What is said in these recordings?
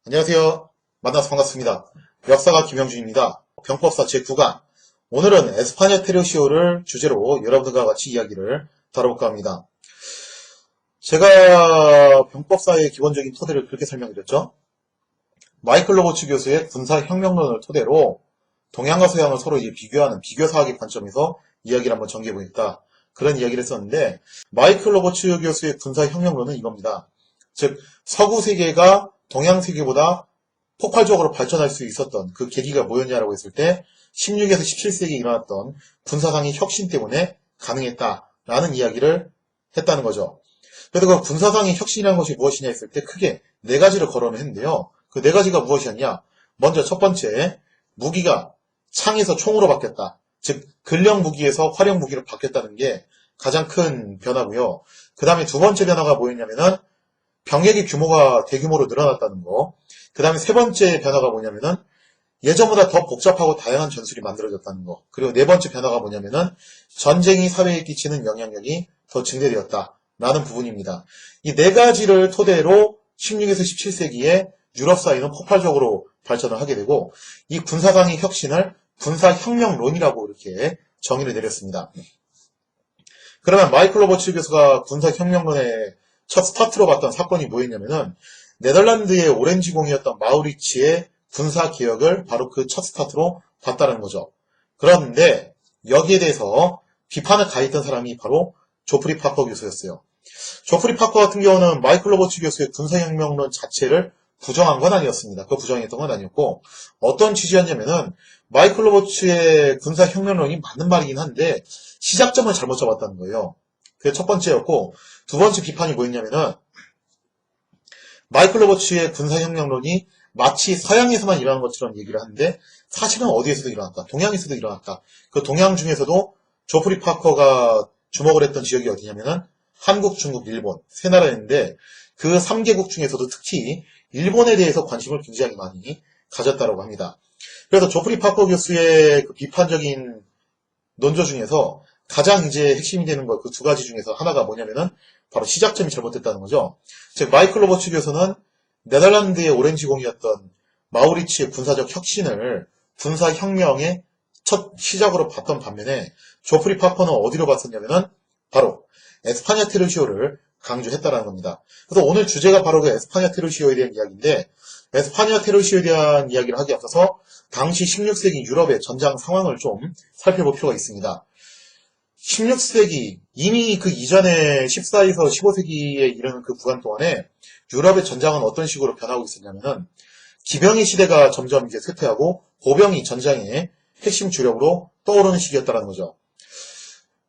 안녕하세요. 만나서 반갑습니다. 역사가 김영준입니다. 병법사 제9강. 오늘은 에스파냐 테르시오를 주제로 여러분들과 같이 이야기를 다뤄볼까 합니다. 제가 병법사의 기본적인 토대를 그렇게 설명드렸죠. 마이클 로버츠 교수의 군사혁명론을 토대로 동양과 서양을 서로 비교하는 비교사학의 관점에서 이야기를 한번 전개해보겠다. 그런 이야기를 했었는데, 마이클 로버츠 교수의 군사혁명론은 이겁니다. 즉, 서구 세계가 동양 세계보다 폭발적으로 발전할 수 있었던 그 계기가 뭐였냐라고 했을 때 16에서 17세기에 일어났던 군사상의 혁신 때문에 가능했다라는 이야기를 했다는 거죠. 그래서 그 군사상의 혁신이라는 것이 무엇이냐 했을 때 크게 네 가지를 거론을 했는데요. 그 네 가지가 무엇이었냐? 먼저 첫 번째, 무기가 창에서 총으로 바뀌었다. 즉 근력 무기에서 활용 무기로 바뀌었다는 게 가장 큰 변화고요. 그 다음에 두 번째 변화가 뭐였냐면은 병력의 규모가 대규모로 늘어났다는 거. 그 다음에 세 번째 변화가 뭐냐면은 예전보다 더 복잡하고 다양한 전술이 만들어졌다는 거. 그리고 네 번째 변화가 뭐냐면은 전쟁이 사회에 끼치는 영향력이 더 증대되었다라는 부분입니다. 이 네 가지를 토대로 16에서 17세기에 유럽 사회는 폭발적으로 발전을 하게 되고 이 군사상의 혁신을 군사혁명론이라고 이렇게 정의를 내렸습니다. 그러면 마이클 로버츠 교수가 군사혁명론의 첫 스타트로 봤던 사건이 뭐였냐면은 네덜란드의 오렌지공이었던 마우리츠의 군사개혁을 바로 그 첫 스타트로 봤다는 거죠. 그런데 여기에 대해서 비판을 가했던 사람이 바로 조프리 파커 교수였어요. 조프리 파커 같은 경우는 마이클 로버츠 교수의 군사혁명론 자체를 부정한 건 아니었습니다. 그 부정했던 건 아니었고 어떤 취지였냐면은 마이클 로버츠의 군사혁명론이 맞는 말이긴 한데 시작점을 잘못 잡았다는 거예요. 그게 첫 번째였고 두 번째 비판이 뭐였냐면은 마이클 로버츠의 군사혁명론이 마치 서양에서만 일어난 것처럼 얘기를 하는데 사실은 어디에서도 일어났다. 동양에서도 일어났다. 그 동양 중에서도 조프리 파커가 주목을 했던 지역이 어디냐면은 한국, 중국, 일본 세 나라였는데 그 3개국 중에서도 특히 일본에 대해서 관심을 굉장히 많이 가졌다고 합니다. 그래서 조프리 파커 교수의 그 비판적인 논조 중에서 가장 이제 핵심이 되는 것 그 두 가지 중에서 하나가 뭐냐면은 바로 시작점이 잘못됐다는 거죠. 즉 마이클 로버츠 교수는 네덜란드의 오렌지공이었던 마우리츠의 군사적 혁신을 군사혁명의 첫 시작으로 봤던 반면에 조프리 파커는 어디로 봤었냐면은 바로 에스파냐 테르시오를 강조했다라는 겁니다. 그래서 오늘 주제가 바로 그 에스파냐 테르시오에 대한 이야기인데 에스파냐 테르시오에 대한 이야기를 하기 앞서서 당시 16세기 유럽의 전장 상황을 좀 살펴볼 필요가 있습니다. 16세기 이미 그 이전에 14에서 15세기에 이르는 그 구간 동안에 유럽의 전장은 어떤 식으로 변하고 있었냐면은 기병의 시대가 점점 이제 쇠퇴하고 보병이 전장의 핵심 주력으로 떠오르는 시기였다는 거죠.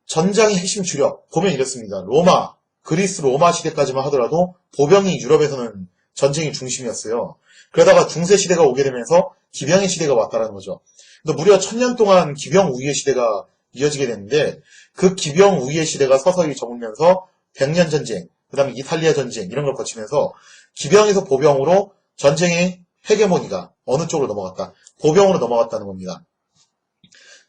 전장의 핵심 주력 보면 이렇습니다. 로마, 그리스 로마 시대까지만 하더라도 보병이 유럽에서는 전쟁의 중심이었어요. 그러다가 중세 시대가 오게 되면서 기병의 시대가 왔다는 거죠. 근데 무려 1000년 동안 기병 우위의 시대가 이어지게 됐는데 그 기병 우위의 시대가 서서히 저물면서 100년 전쟁, 그 다음에 이탈리아 전쟁 이런 걸 거치면서 기병에서 보병으로 전쟁의 헤게모니가 어느 쪽으로 넘어갔다? 보병으로 넘어갔다는 겁니다.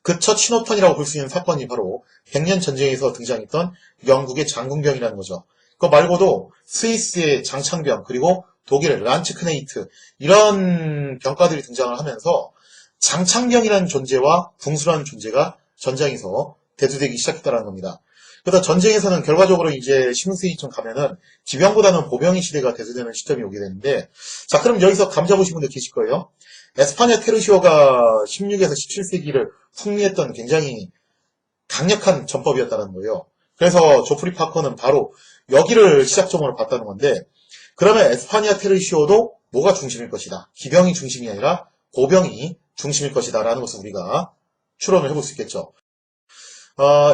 그 첫 신호탄이라고 볼 수 있는 사건이 바로 100년 전쟁에서 등장했던 영국의 장군병이라는 거죠. 그거 말고도 스위스의 장창병 그리고 독일의 란츠크네이트 이런 병과들이 등장을 하면서 장창병이라는 존재와 궁수라는 존재가 전장에서 대두되기 시작했다는 겁니다. 그래서 전쟁에서는 결과적으로 이제 16세기쯤 가면은 기병보다는 보병의 시대가 대두되는 시점이 오게 되는데 자 그럼 여기서 감 잡으신 분들 계실 거예요. 에스파냐 테르시오가 16에서 17세기를 풍미했던 굉장히 강력한 전법이었다는 거예요. 그래서 조프리 파커는 바로 여기를 시작점으로 봤다는 건데 그러면 에스파냐 테르시오도 뭐가 중심일 것이다. 기병이 중심이 아니라 보병이 중심일 것이다 라는 것을 우리가 추론을 해볼 수 있겠죠.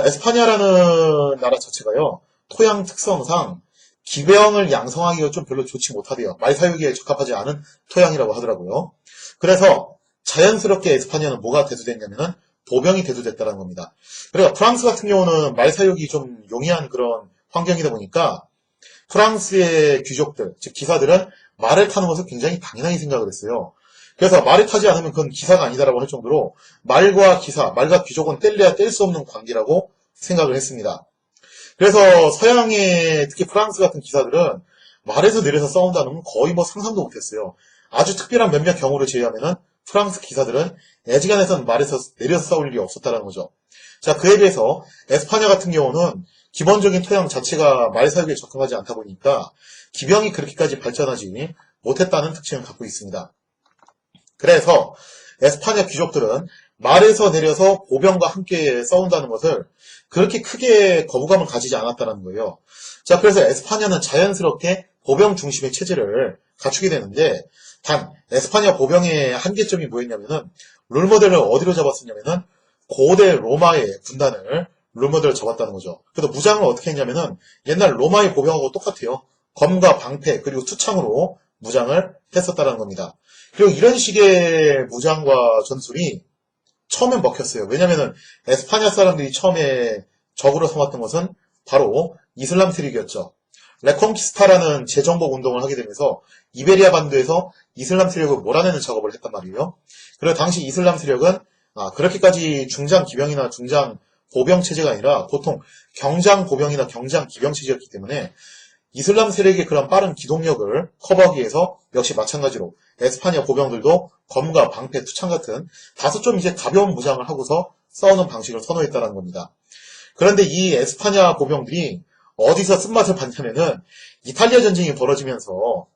에스파냐라는 나라 자체가요. 토양 특성상 기병을 양성하기가 좀 별로 좋지 못하대요. 말 사육에 적합하지 않은 토양이라고 하더라고요. 그래서 자연스럽게 에스파냐는 뭐가 대두됐냐면은 보병이 대두됐다는 겁니다. 그리고 프랑스 같은 경우는 말 사육이 좀 용이한 그런 환경이다 보니까 프랑스의 귀족들, 즉 기사들은 말을 타는 것을 굉장히 당연하게 생각을 했어요. 그래서 말을 타지 않으면 그건 기사가 아니다라고 할 정도로 말과 기사, 말과 귀족은 뗄래야 뗄 수 없는 관계라고 생각을 했습니다. 그래서 서양의 특히 프랑스 같은 기사들은 말에서 내려서 싸운다는 건 거의 뭐 상상도 못했어요. 아주 특별한 몇몇 경우를 제외하면은 프랑스 기사들은 애지간해서는 말에서 내려서 싸울 일이 없었다는 거죠. 자, 그에 비해서 에스파냐 같은 경우는 기본적인 토양 자체가 말 사육에 적합하지 않다 보니까 기병이 그렇게까지 발전하지 못했다는 특징을 갖고 있습니다. 그래서 에스파냐 귀족들은 말에서 내려서 보병과 함께 싸운다는 것을 그렇게 크게 거부감을 가지지 않았다는 거예요. 자, 그래서 에스파냐는 자연스럽게 보병 중심의 체제를 갖추게 되는데, 단 에스파냐 보병의 한계점이 뭐였냐면은 롤모델을 어디로 잡았었냐면은 고대 로마의 군단을 롤모델을 잡았다는 거죠. 그래서 무장을 어떻게 했냐면은 옛날 로마의 보병하고 똑같아요. 검과 방패 그리고 투창으로 무장을 했었다는 겁니다. 그리고 이런 식의 무장과 전술이 처음엔 먹혔어요. 왜냐면은 에스파냐 사람들이 처음에 적으로 삼았던 것은 바로 이슬람 세력이었죠. 레콩키스타라는 재정복 운동을 하게 되면서 이베리아 반도에서 이슬람 세력을 몰아내는 작업을 했단 말이에요. 그리고 당시 이슬람 세력은 그렇게까지 중장 기병이나 중장 보병 체제가 아니라 보통 경장 보병이나 경장 기병 체제였기 때문에 이슬람 세력의 그런 빠른 기동력을 커버하기 위해서 역시 마찬가지로 에스파냐 보병들도 검과 방패, 투창 같은 다소 좀 이제 가벼운 무장을 하고서 싸우는 방식을 선호했다는 겁니다. 그런데 이 에스파냐 보병들이 어디서 쓴맛을 봤냐면은 이탈리아 전쟁이 벌어지면서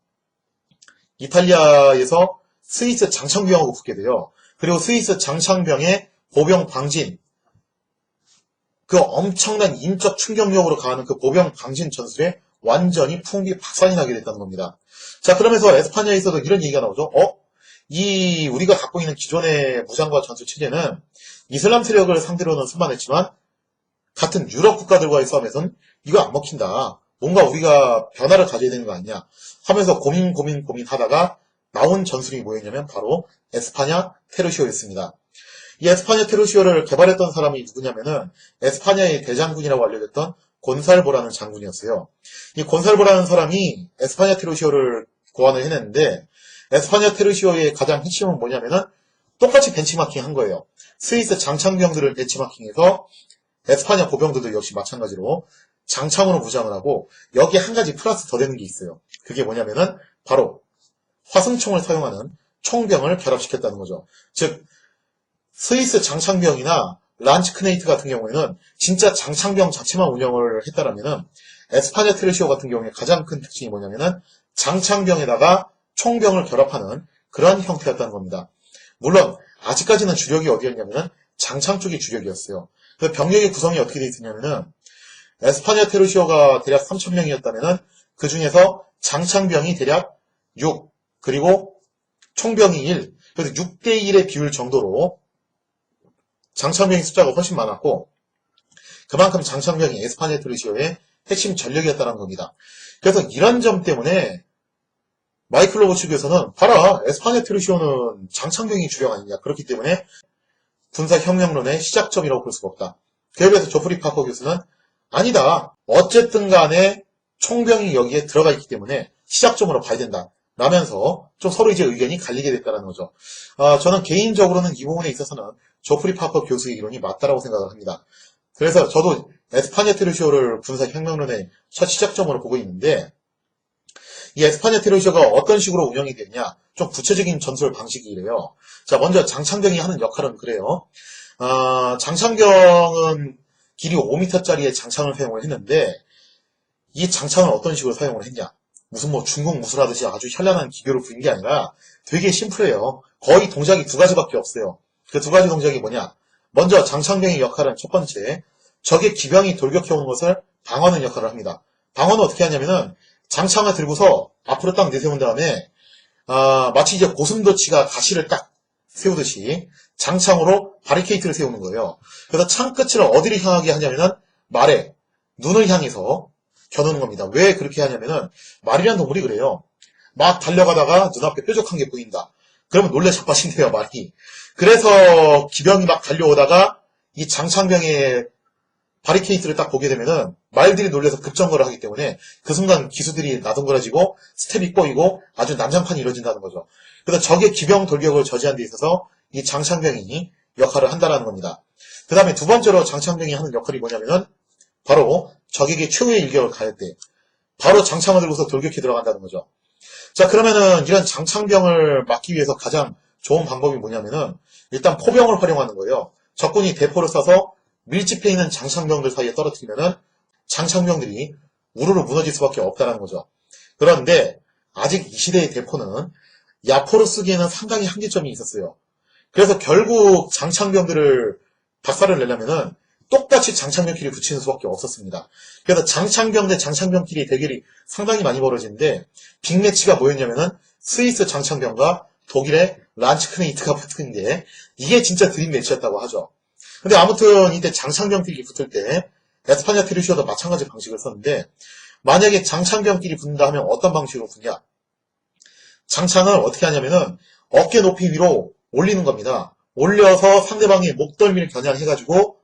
이탈리아에서 스위스 장창병하고 붙게 돼요. 그리고 스위스 장창병의 보병 방진, 그 엄청난 인적 충격력으로 가하는 그 보병 방진 전술에 완전히 풍비박산이 나게 됐다는 겁니다. 자, 그러면서 에스파냐에서도 이런 얘기가 나오죠. 우리가 갖고 있는 기존의 무장과 전술 체제는 이슬람 세력을 상대로는 쓸만했지만 같은 유럽 국가들과의 싸움에서는 이거 안 먹힌다. 뭔가 우리가 변화를 가져야 되는 거 아니냐 하면서 고민하다가 나온 전술이 뭐였냐면 바로 에스파냐 테르시오였습니다. 이 에스파냐 테르시오를 개발했던 사람이 누구냐면은 에스파냐의 대장군이라고 알려졌던 곤살보라는 장군이었어요. 이 곤살보라는 사람이 에스파냐 테르시오를 고안을 해냈는데 에스파냐 테르시오의 가장 핵심은 뭐냐면은 똑같이 벤치마킹 한 거예요. 스위스 장창병들을 벤치마킹해서 에스파냐 보병들도 역시 마찬가지로 장창으로 무장을 하고 여기에 한 가지 플러스 더 되는 게 있어요. 그게 뭐냐면은 바로 화승총을 사용하는 총병을 결합시켰다는 거죠. 즉 스위스 장창병이나 란츠크네이트 같은 경우에는 진짜 장창병 자체만 운영을 했다라면은 에스파냐 테르시오 같은 경우에 가장 큰 특징이 뭐냐면은 장창병에다가 총병을 결합하는 그런 형태였다는 겁니다. 물론 아직까지는 주력이 어디였냐면은 장창 쪽이 주력이었어요. 그 병력의 구성이 어떻게 되어 있었냐면은 에스파냐 테르시오가 대략 3,000명이었다면은 그 중에서 장창병이 대략 6, 그리고 총병이 1, 그래서 6대1의 비율 정도로 장창병의 숫자가 훨씬 많았고 그만큼 장창병이 에스파냐 테르시오의 핵심 전력이었다는 겁니다. 그래서 이런 점 때문에 마이클 로버 측에서는 봐라 에스파냐 테르시오는 장창병이 주력 아니냐 그렇기 때문에 군사혁명론의 시작점이라고 볼 수가 없다. 그에 비해서 조프리 파커 교수는 아니다. 어쨌든 간에 총병이 여기에 들어가 있기 때문에 시작점으로 봐야 된다. 라면서 좀 서로 이제 의견이 갈리게 됐다는 거죠. 저는 개인적으로는 이 부분에 있어서는 조프리 파커 교수의 이론이 맞다라고 생각을 합니다. 그래서 저도 에스파냐 테르시오를 군사혁명론의 첫 시작점으로 보고 있는데 이 에스파냐 테르시오가 어떤 식으로 운영이 되냐 좀 구체적인 전술 방식이 이래요. 자, 먼저 장창병이 하는 역할은 그래요. 장창병은 길이 5m짜리의 장창을 사용을 했는데 이 장창을 어떤 식으로 사용을 했냐. 무슨 뭐 중국 무술하듯이 아주 현란한 기교를 부린 게 아니라 되게 심플해요. 거의 동작이 두 가지밖에 없어요. 그 두 가지 동작이 뭐냐. 먼저 장창병의 역할은 첫 번째, 적의 기병이 돌격해오는 것을 방어하는 역할을 합니다. 방어는 어떻게 하냐면은 장창을 들고서 앞으로 딱 내세운 다음에 마치 이제 고슴도치가 가시를 딱 세우듯이 장창으로 바리케이트를 세우는 거예요. 그래서 창 끝을 어디를 향하게 하냐면은 말에 눈을 향해서 겨누는 겁니다. 왜 그렇게 하냐면은 말이라는 동물이 그래요. 막 달려가다가 눈앞에 뾰족한 게 보인다. 그러면 놀래 자빠진대요, 말이. 그래서 기병이 막 달려오다가 이 장창병의 바리케이트를 딱 보게 되면은 말들이 놀래서 급정거를 하기 때문에 그 순간 기수들이 나동그라지고 스텝이 꼬이고 아주 난장판이 이루어진다는 거죠. 그래서 적의 기병 돌격을 저지하는 데 있어서 이 장창병이 역할을 한다는 겁니다. 그 다음에 두 번째로 장창병이 하는 역할이 뭐냐면은 바로 적에게 최후의 일격을 가할 때 바로 장창을 들고서 돌격해 들어간다는 거죠. 자, 그러면은 이런 장창병을 막기 위해서 가장 좋은 방법이 뭐냐면은 일단 포병을 활용하는 거예요. 적군이 대포를 쏴서 밀집해 있는 장창병들 사이에 떨어뜨리면은 장창병들이 우르르 무너질 수밖에 없다는 거죠. 그런데 아직 이 시대의 대포는 야포를 쓰기에는 상당히 한계점이 있었어요. 그래서 결국 장창병들을 박살을 내려면은 똑같이 장창병끼리 붙이는 수밖에 없었습니다. 그래서 장창병 대 장창병끼리 대결이 상당히 많이 벌어지는데 빅매치가 뭐였냐면은 스위스 장창병과 독일의 란츠크네이트가 붙은 게 이게 진짜 드림 매치였다고 하죠. 근데 아무튼 이때 장창병끼리 붙을 때 에스파냐 테르시오도 마찬가지 방식을 썼는데 만약에 장창병끼리 붙는다 하면 어떤 방식으로 붙냐? 장창을 어떻게 하냐면은 어깨 높이 위로 올리는 겁니다. 올려서 상대방의 목덜미를 겨냥해가지고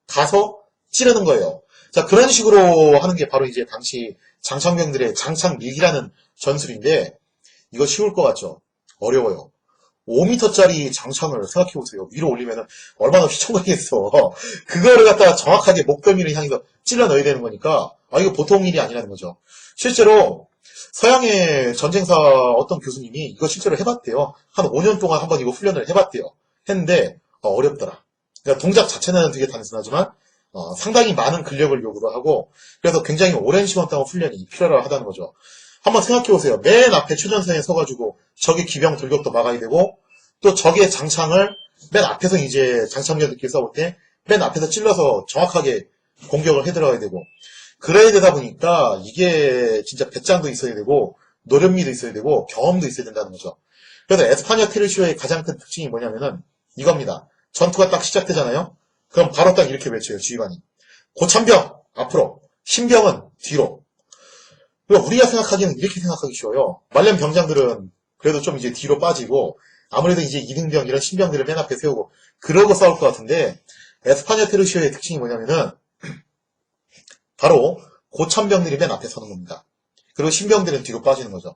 가서 찌르는 거예요. 자, 그런 식으로 하는 게 바로 이제 당시 장창병들의 장창밀기라는 전술인데 이거 쉬울 것 같죠? 어려워요. 5m짜리 장창을 생각해보세요. 위로 올리면 얼마나 휘청거리겠어. 그거를 갖다가 정확하게 목덜미를 향해서 찔러 넣어야 되는 거니까 이거 보통 일이 아니라는 거죠. 실제로 서양의 전쟁사 어떤 교수님이 이거 실제로 해봤대요. 한 5년 동안 한번 이거 훈련을 해봤대요. 했는데 어렵더라. 그러니까 동작 자체는 되게 단순하지만 상당히 많은 근력을 요구를 하고 그래서 굉장히 오랜 시간 동안 훈련이 필요하다는 거죠. 한번 생각해보세요. 맨 앞에 최전선에 서가지고 적의 기병 돌격도 막아야 되고 또 적의 장창을 맨 앞에서 이제 장창병들끼리 싸울 때 맨 앞에서 찔러서 정확하게 공격을 해들어야 되고 그래야 되다 보니까 이게 진짜 배짱도 있어야 되고 노련미도 있어야 되고 경험도 있어야 된다는 거죠. 그래서 에스파냐 테르시오의 가장 큰 특징이 뭐냐면은 이겁니다. 전투가 딱 시작되잖아요. 그럼 바로 딱 이렇게 외쳐요. 지휘관이. 고참병 앞으로, 신병은 뒤로. 그러니까 우리가 생각하기에는 이렇게 생각하기 쉬워요. 말년 병장들은 그래도 좀 이제 뒤로 빠지고 아무래도 이제 이등병 이런 신병들을 맨 앞에 세우고 그러고 싸울 것 같은데 에스파냐 테르시오의 특징이 뭐냐면은 바로 고참병들이 맨 앞에 서는 겁니다. 그리고 신병들은 뒤로 빠지는 거죠.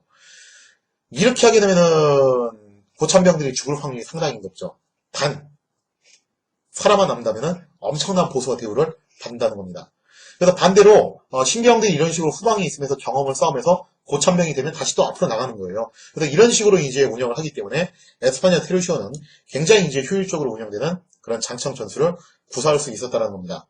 이렇게 하게 되면은 고참병들이 죽을 확률이 상당히 높죠. 단 살아만 남다면은 엄청난 보수와 대우를 받는다는 겁니다. 그래서 반대로 신병들이 이런 식으로 후방에 있으면서 경험을 쌓으면서 고참병이 되면 다시 또 앞으로 나가는 거예요. 그래서 이런 식으로 이제 운영을 하기 때문에 에스파냐 테르시오는 굉장히 이제 효율적으로 운영되는 그런 장창 전술을 구사할 수 있었다는 겁니다.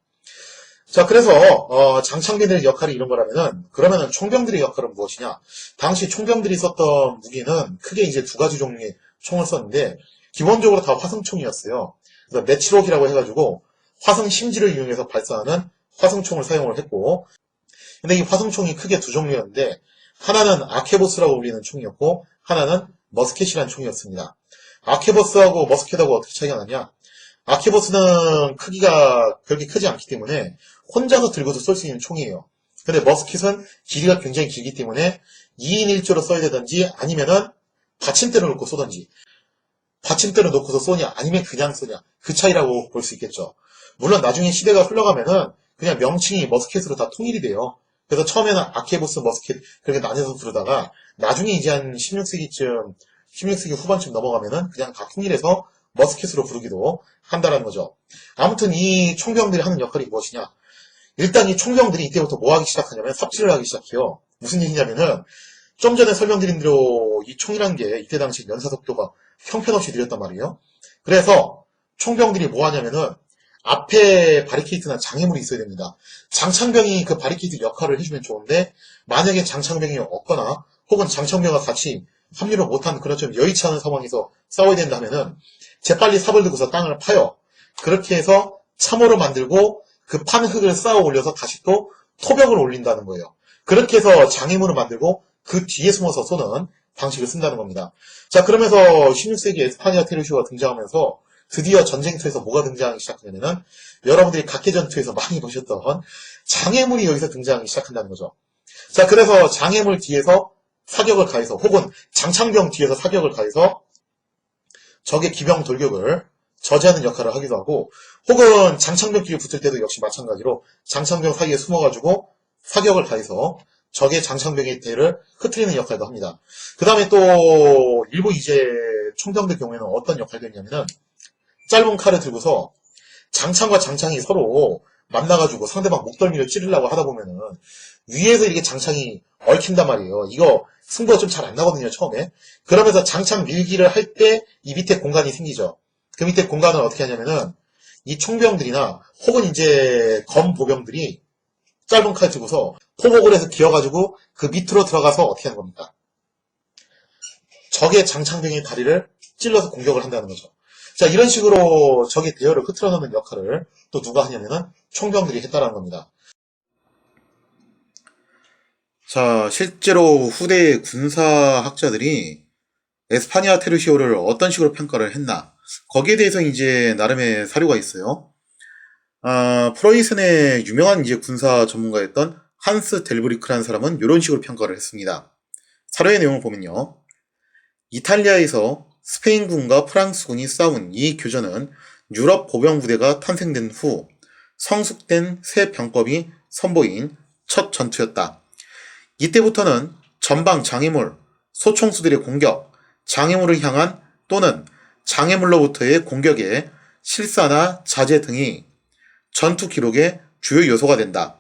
자, 그래서 장창병들의 역할이 이런 거라면은 그러면은 총병들의 역할은 무엇이냐? 당시 총병들이 썼던 무기는 크게 이제 두 가지 종류의 총을 썼는데 기본적으로 다 화승총이었어요. 그래서 매치록이라고 해가지고 화승 심지를 이용해서 발사하는 화승총을 사용을 했고 근데 이 화승총이 크게 두 종류였는데 하나는 아케보스라고 불리는 총이었고 하나는 머스켓이라는 총이었습니다. 아케보스하고 머스켓하고 어떻게 차이가 나냐? 아케보스는 크기가 그렇게 크지 않기 때문에 혼자서 들고서 쏠 수 있는 총이에요. 근데 머스킷은 길이가 굉장히 길기 때문에 2인 1조로 써야 되든지 아니면은 받침대를 놓고 쏘든지 받침대를 놓고서 쏘냐 아니면 그냥 쏘냐 그 차이라고 볼 수 있겠죠. 물론 나중에 시대가 흘러가면은 그냥 명칭이 머스켓으로 다 통일이 돼요. 그래서 처음에는 아케보스 머스켓 그렇게 나뉘어서 부르다가 나중에 이제 한 16세기 후반쯤 넘어가면은 그냥 다 통일해서 머스켓으로 부르기도 한다는 거죠. 아무튼 이 총병들이 하는 역할이 무엇이냐? 일단 이 총병들이 이때부터 뭐 하기 시작하냐면 삽질을 하기 시작해요. 무슨 얘기냐면은 좀 전에 설명드린 대로 이 총이란 게 이때 당시 연사 속도가 형편없이 느렸단 말이에요. 그래서 총병들이 뭐 하냐면은 앞에 바리케이트나 장애물이 있어야 됩니다. 장창병이 그 바리케이트 역할을 해주면 좋은데 만약에 장창병이 없거나 혹은 장창병과 같이 합류를 못한 그런 좀 여의치 않은 상황에서 싸워야 된다면은 재빨리 삽을 들고서 땅을 파요. 그렇게 해서 참호로 만들고 그 판 흙을 쌓아 올려서 다시 또 토벽을 올린다는 거예요. 그렇게 해서 장애물을 만들고 그 뒤에 숨어서 쏘는 방식을 쓴다는 겁니다. 자, 그러면서 16세기 에스파냐 테르시오가 등장하면서 드디어 전쟁터에서 뭐가 등장하기 시작하냐면은 여러분들이 각계전투에서 많이 보셨던 장애물이 여기서 등장하기 시작한다는 거죠. 자, 그래서 장애물 뒤에서 사격을 가해서 혹은 장창병 뒤에서 사격을 가해서 적의 기병 돌격을 저지하는 역할을 하기도 하고 혹은 장창병끼리 붙을 때도 역시 마찬가지로 장창병 사이에 숨어가지고 사격을 가해서 적의 장창병의 대를 흩트리는 역할도 합니다. 그 다음에 또 일부 이제 총병들 경우에는 어떤 역할이 있냐면은 짧은 칼을 들고서 장창과 장창이 서로 만나가지고 상대방 목덜미를 찌르려고 하다 보면은 위에서 이렇게 장창이 얽힌단 말이에요. 이거 승부가 좀 잘 안 나거든요, 처음에. 그러면서 장창 밀기를 할 때 이 밑에 공간이 생기죠. 그 밑에 공간을 어떻게 하냐면은 이 총병들이나 혹은 이제 검보병들이 짧은 칼 들고서 포복을 해서 기어가지고 그 밑으로 들어가서 어떻게 하는 겁니까? 적의 장창병의 다리를 찔러서 공격을 한다는 거죠. 자, 이런 식으로 적의 대열을 흐트러 놓는 역할을 또 누가 하냐면은 총병들이 했다라는 겁니다. 자, 실제로 후대 군사학자들이 에스파니아 테르시오를 어떤 식으로 평가를 했나? 거기에 대해서 이제 나름의 사료가 있어요. 프로이센의 유명한 이제 군사 전문가였던 한스 델브리크라는 사람은 이런 식으로 평가를 했습니다. 사료의 내용을 보면요. 이탈리아에서 스페인군과 프랑스군이 싸운 이 교전은 유럽 보병 부대가 탄생된 후 성숙된 새 병법이 선보인 첫 전투였다. 이때부터는 전방 장애물, 소총수들의 공격, 장애물을 향한 또는 장애물로부터의 공격의 실사나 자제 등이 전투 기록의 주요 요소가 된다.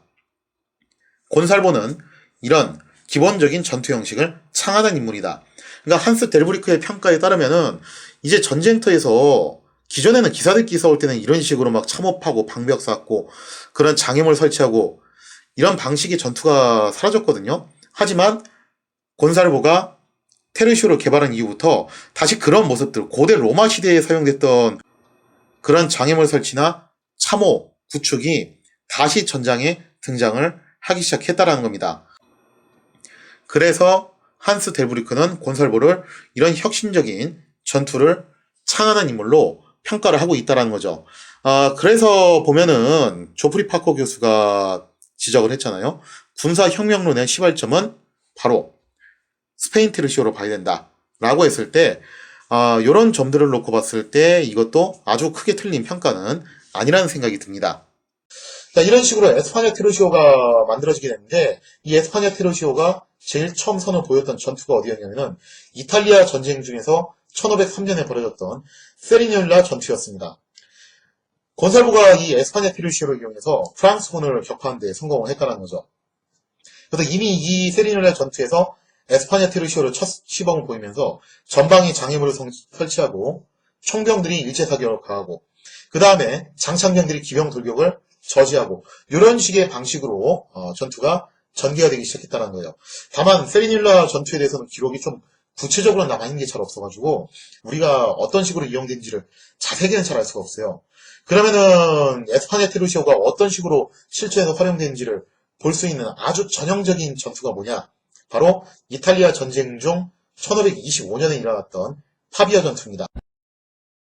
곤살보는 이런 기본적인 전투 형식을 창안한 인물이다. 그러니까 한스 델브리크의 평가에 따르면은 이제 전쟁터에서 기존에는 기사들끼리 싸울 때는 이런 식으로 막 참호하고 방벽 쌓고 그런 장애물 설치하고 이런 방식의 전투가 사라졌거든요. 하지만 곤살보가 테르시오를 개발한 이후부터 다시 그런 모습들, 고대 로마 시대에 사용됐던 그런 장애물 설치나 참호, 구축이 다시 전장에 등장을 하기 시작했다라는 겁니다. 그래서 한스 델브리크는 곤살보를 이런 혁신적인 전투를 창안한 인물로 평가를 하고 있다는 거죠. 그래서 보면은 조프리 파커 교수가 지적을 했잖아요. 군사혁명론의 시발점은 바로 스페인 테르시오로 봐야 된다 라고 했을 때 이런 점들을 놓고 봤을 때 이것도 아주 크게 틀린 평가는 아니라는 생각이 듭니다. 자, 이런 식으로 에스파냐 테르시오가 만들어지게 됐는데 이 에스파냐 테르시오가 제일 처음 선을 보였던 전투가 어디였냐면은 이탈리아 전쟁 중에서 1503년에 벌어졌던 세리뇰라 전투였습니다. 곤살보가 이 에스파냐 테르시오를 이용해서 프랑스군을 격파하는 데 성공을 했다는 거죠. 그래서 이미 이 세리뇰라 전투에서 에스파냐 테르시오를 첫 시범을 보이면서 전방에 장애물을 설치하고 총병들이 일제 사격을 가하고 그 다음에 장창병들이 기병 돌격을 저지하고 이런 식의 방식으로 전투가 전개가 되기 시작했다는 거예요. 다만 세리뇰라 전투에 대해서는 기록이 좀 구체적으로 남아있는 게 잘 없어가지고 우리가 어떤 식으로 이용된지를 자세히는 잘 알 수가 없어요. 그러면은 에스파냐 테르시오가 어떤 식으로 실전에서 활용되는지를 볼 수 있는 아주 전형적인 전투가 뭐냐? 바로 이탈리아 전쟁 중 1525년에 일어났던 파비아 전투입니다.